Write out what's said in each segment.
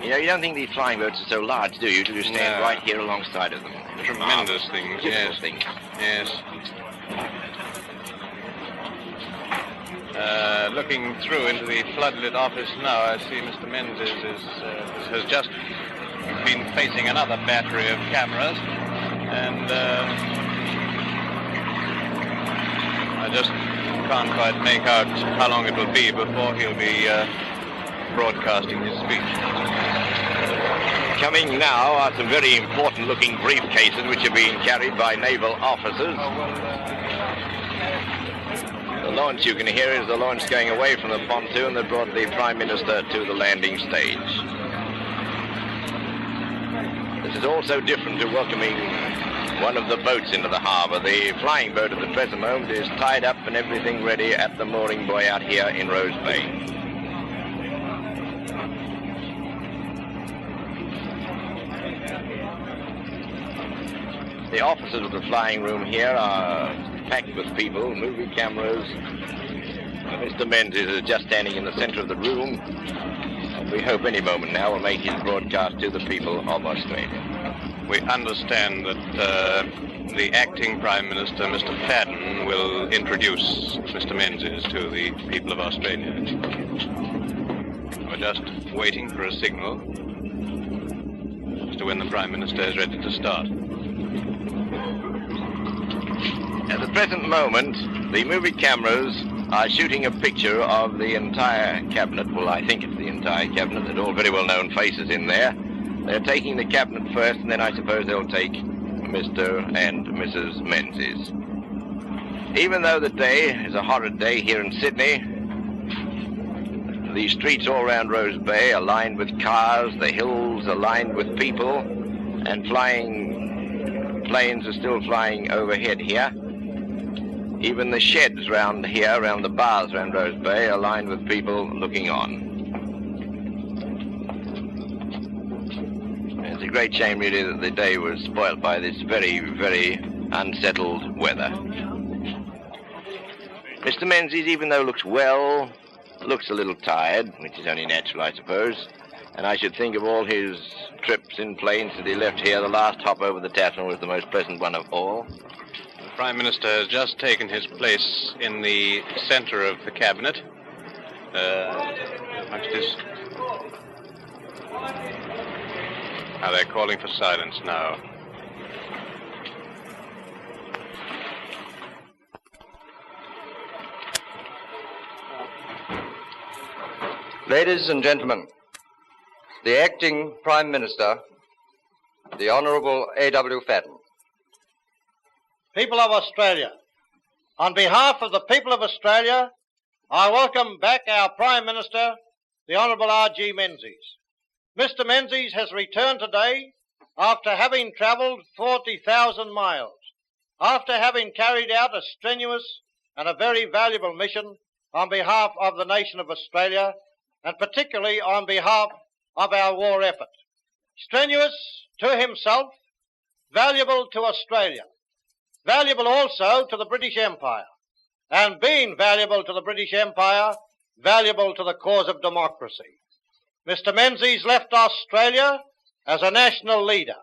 You know, you don't think these flying boats are so large, do you, till you stand right here alongside of them? Tremendous things, yes. Things. Yes. Looking through into the floodlit office now, I see Mr. Menzies has just been facing another battery of cameras, and I just can't quite make out how long it will be before he'll be broadcasting his speech. Coming now are some very important-looking briefcases which are being carried by naval officers. The launch you can hear is the launch going away from the pontoon that brought the Prime Minister to the landing stage. This is also different to welcoming one of the boats into the harbour. The flying boat at the present moment is tied up and everything ready at the mooring buoy out here in Rose Bay. The offices of the flying room here are packed with people, movie cameras. Mr. Menzies is just standing in the centre of the room, and we hope any moment now will make his broadcast to the people of Australia. We understand that the acting Prime Minister, Mr. Fadden, will introduce Mr. Menzies to the people of Australia. We're just waiting for a signal as to when the Prime Minister is ready to start. At the present moment, the movie cameras are shooting a picture of the entire cabinet. Well, I think it's the entire cabinet. There's all very well-known faces in there. They're taking the cabinet first, and then I suppose they'll take Mr. and Mrs. Menzies. Even though the day is a horrid day here in Sydney, the streets all around Rose Bay are lined with cars, the hills are lined with people, and flying planes are still flying overhead here. Even the sheds round here, around the bars around Rose Bay, are lined with people looking on. It's a great shame, really, that the day was spoilt by this very, very unsettled weather. Mr. Menzies, even though looks well, looks a little tired, which is only natural, I suppose. And I should think of all his trips in planes that he left here, the last hop over the Tasman was the most pleasant one of all. The Prime Minister has just taken his place in the center of the cabinet. Watch this. Now they're calling for silence now. Ladies and gentlemen, the acting Prime Minister, the Honourable A.W. Fadden. People of Australia, on behalf of the people of Australia, I welcome back our Prime Minister, the Honourable R.G. Menzies. Mr. Menzies has returned today after having travelled 40,000 miles, after having carried out a strenuous and a very valuable mission on behalf of the nation of Australia, and particularly on behalf of our war effort. Strenuous to himself, valuable to Australia, valuable also to the British Empire, and being valuable to the British Empire, valuable to the cause of democracy. Mr. Menzies left Australia as a national leader.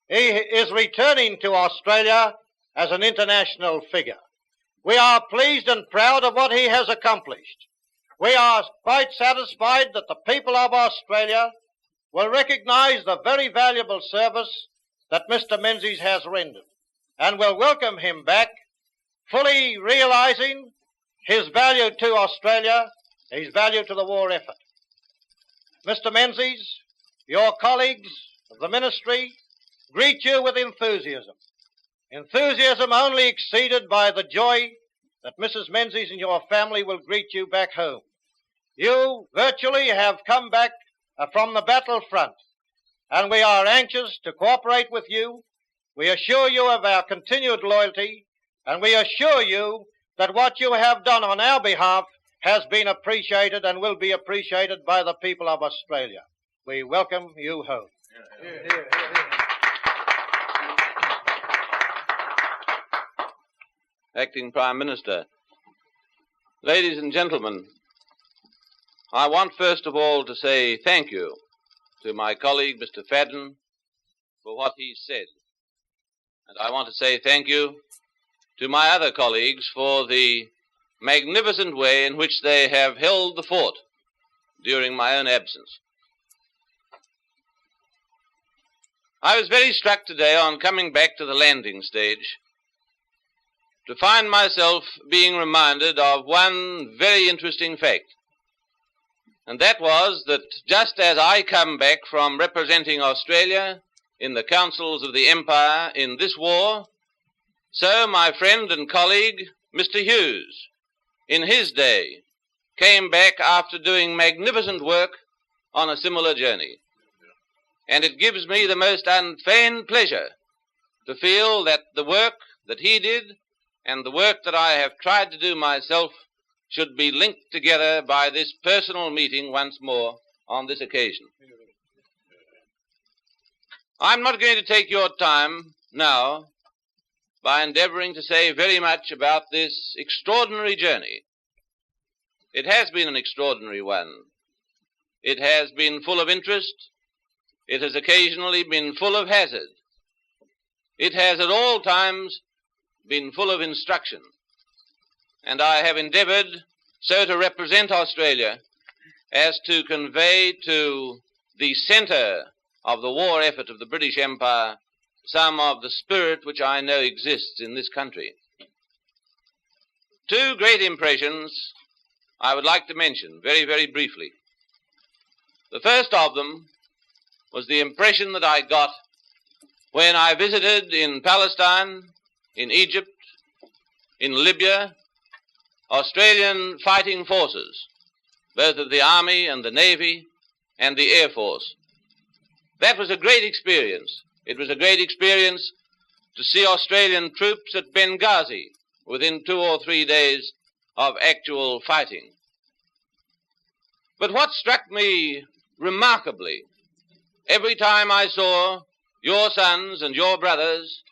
He is returning to Australia as an international figure. We are pleased and proud of what he has accomplished. We are quite satisfied that the people of Australia will recognise the very valuable service that Mr. Menzies has rendered and will welcome him back, fully realising his value to Australia, his value to the war effort. Mr. Menzies, your colleagues of the Ministry greet you with enthusiasm. Enthusiasm only exceeded by the joy that Mrs. Menzies and your family will greet you back home. You virtually have come back from the battlefront, and we are anxious to cooperate with you. We assure you of our continued loyalty, and we assure you that what you have done on our behalf has been appreciated and will be appreciated by the people of Australia. We welcome you home. Acting Prime Minister, ladies and gentlemen, I want first of all to say thank you to my colleague, Mr. Fadden, for what he said. And I want to say thank you to my other colleagues for the magnificent way in which they have held the fort during my own absence. I was very struck today on coming back to the landing stage to find myself being reminded of one very interesting fact. And that was that just as I come back from representing Australia in the councils of the Empire in this war, so my friend and colleague, Mr. Hughes, in his day, came back after doing magnificent work on a similar journey. And it gives me the most unfeigned pleasure to feel that the work that he did and the work that I have tried to do myself should be linked together by this personal meeting once more on this occasion. I'm not going to take your time now by endeavoring to say very much about this extraordinary journey. It has been an extraordinary one. It has been full of interest. It has occasionally been full of hazard. It has at all times been full of instruction. And I have endeavored so to represent Australia as to convey to the center of the war effort of the British Empire some of the spirit which I know exists in this country. Two great impressions I would like to mention very, very briefly. The first of them was the impression that I got when I visited in Palestine, in Egypt, in Libya, Australian fighting forces, both of the Army and the Navy and the Air Force. That was a great experience. It was a great experience to see Australian troops at Benghazi within 2 or 3 days of actual fighting. But what struck me remarkably every time I saw your sons and your brothers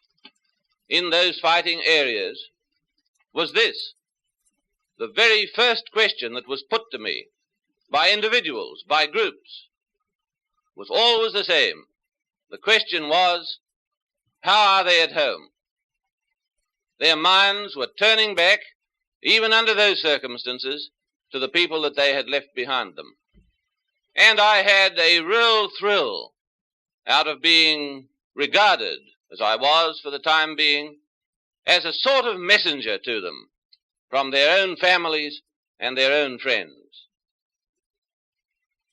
in those fighting areas was this. The very first question that was put to me by individuals, by groups, was always the same. The question was, how are they at home? Their minds were turning back, even under those circumstances, to the people that they had left behind them. And I had a real thrill out of being regarded, as I was for the time being, as a sort of messenger to them from their own families and their own friends.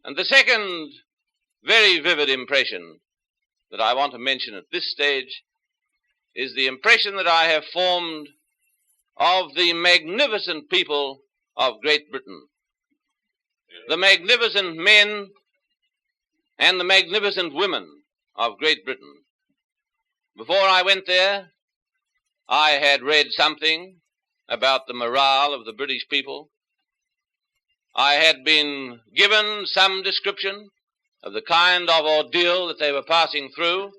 And the second very vivid impression that I want to mention at this stage is the impression that I have formed of the magnificent people of Great Britain, the magnificent men and the magnificent women of Great Britain. Before I went there, I had read something about the morale of the British people. I had been given some description of the kind of ordeal that they were passing through.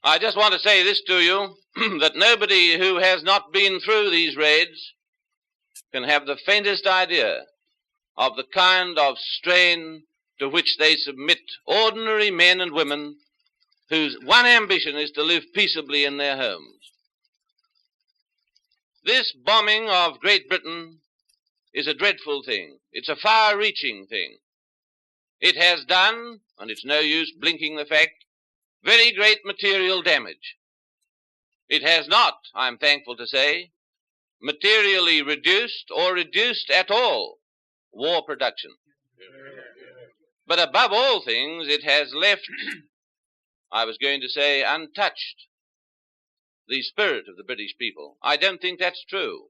I just want to say this to you, that nobody who has not been through these raids can have the faintest idea of the kind of strain to which they submit ordinary men and women whose one ambition is to live peaceably in their homes. This bombing of Great Britain is a dreadful thing. It's a far-reaching thing. It has done, and it's no use blinking the fact, very great material damage. It has not, I'm thankful to say, materially reduced or reduced at all war production. But above all things, it has left, I was going to say, untouched the spirit of the British people. I don't think that's true.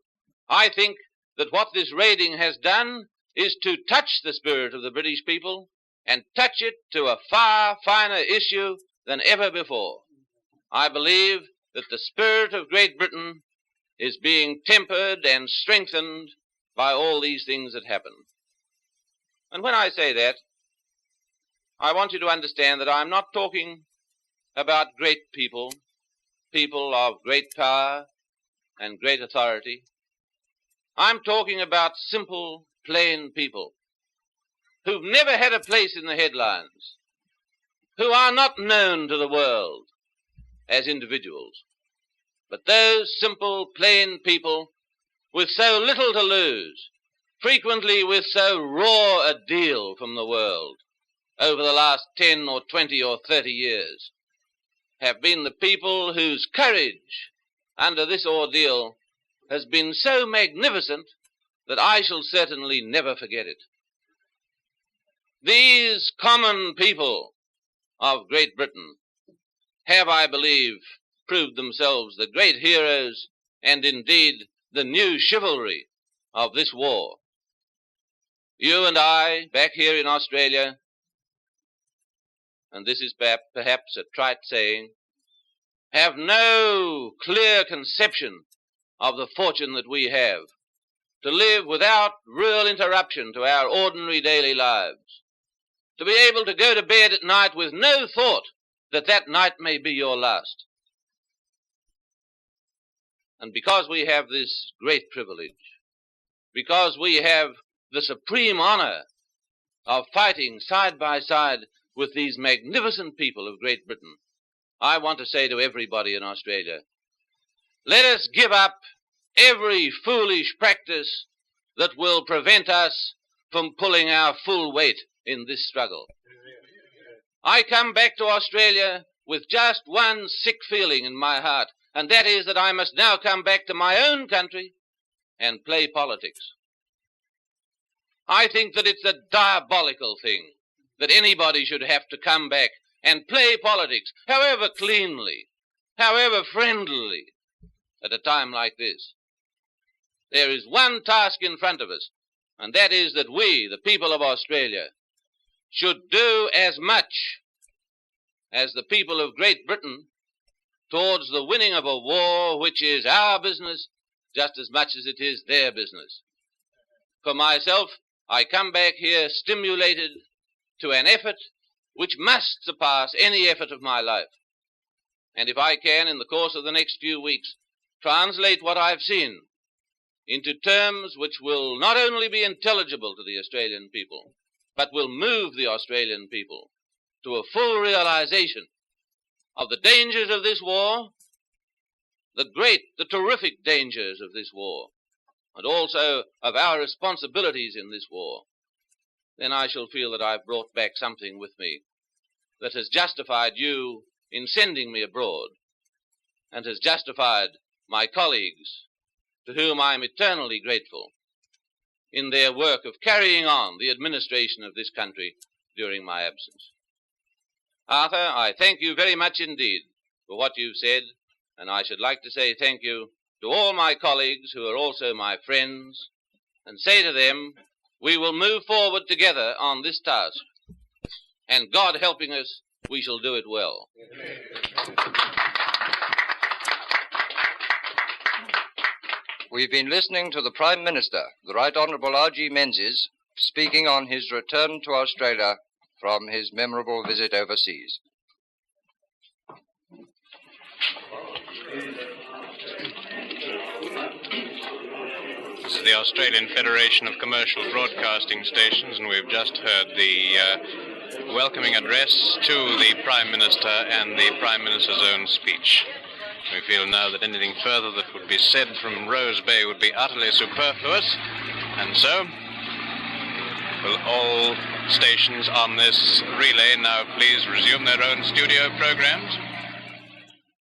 I think that what this raiding has done is to touch the spirit of the British people and touch it to a far finer issue than ever before. I believe that the spirit of Great Britain is being tempered and strengthened by all these things that happen. And when I say that, I want you to understand that I'm not talking about great people, people of great power and great authority. I'm talking about simple, plain people who've never had a place in the headlines, who are not known to the world as individuals, but those simple, plain people with so little to lose, frequently with so raw a deal from the world over the last 10 or 20 or 30 years, have been the people whose courage under this ordeal has been so magnificent that I shall certainly never forget it. These common people of Great Britain have, I believe, proved themselves the great heroes and indeed the new chivalry of this war. You and I, back here in Australia, and this is perhaps a trite saying, have no clear conception of the fortune that we have to live without real interruption to our ordinary daily lives, to be able to go to bed at night with no thought that that night may be your last. And because we have this great privilege, because we have the supreme honor of fighting side by side with these magnificent people of Great Britain, I want to say to everybody in Australia, let us give up every foolish practice that will prevent us from pulling our full weight in this struggle. I come back to Australia with just one sick feeling in my heart, and that is that I must now come back to my own country and play politics. I think that it's a diabolical thing that anybody should have to come back and play politics, however cleanly, however friendlily, at a time like this. There is one task in front of us, and that is that we, the people of Australia, should do as much as the people of Great Britain towards the winning of a war which is our business just as much as it is their business. For myself, I come back here stimulated to an effort which must surpass any effort of my life. And if I can, in the course of the next few weeks, translate what I've seen into terms which will not only be intelligible to the Australian people, but will move the Australian people to a full realization of the dangers of this war, the terrific dangers of this war, and also of our responsibilities in this war, then I shall feel that I've brought back something with me that has justified you in sending me abroad, and has justified my colleagues, to whom I am eternally grateful, in their work of carrying on the administration of this country during my absence. Arthur, I thank you very much indeed for what you've said, and I should like to say thank you to all my colleagues who are also my friends, and say to them, we will move forward together on this task, and God helping us, we shall do it well. We've been listening to the Prime Minister, the Right Honourable R.G. Menzies, speaking on his return to Australia from his memorable visit overseas. This is the Australian Federation of Commercial Broadcasting Stations, and we've just heard the welcoming address to the Prime Minister and the Prime Minister's own speech. We feel now that anything further that would be said from Rose Bay would be utterly superfluous, and so will all stations on this relay now please resume their own studio programs.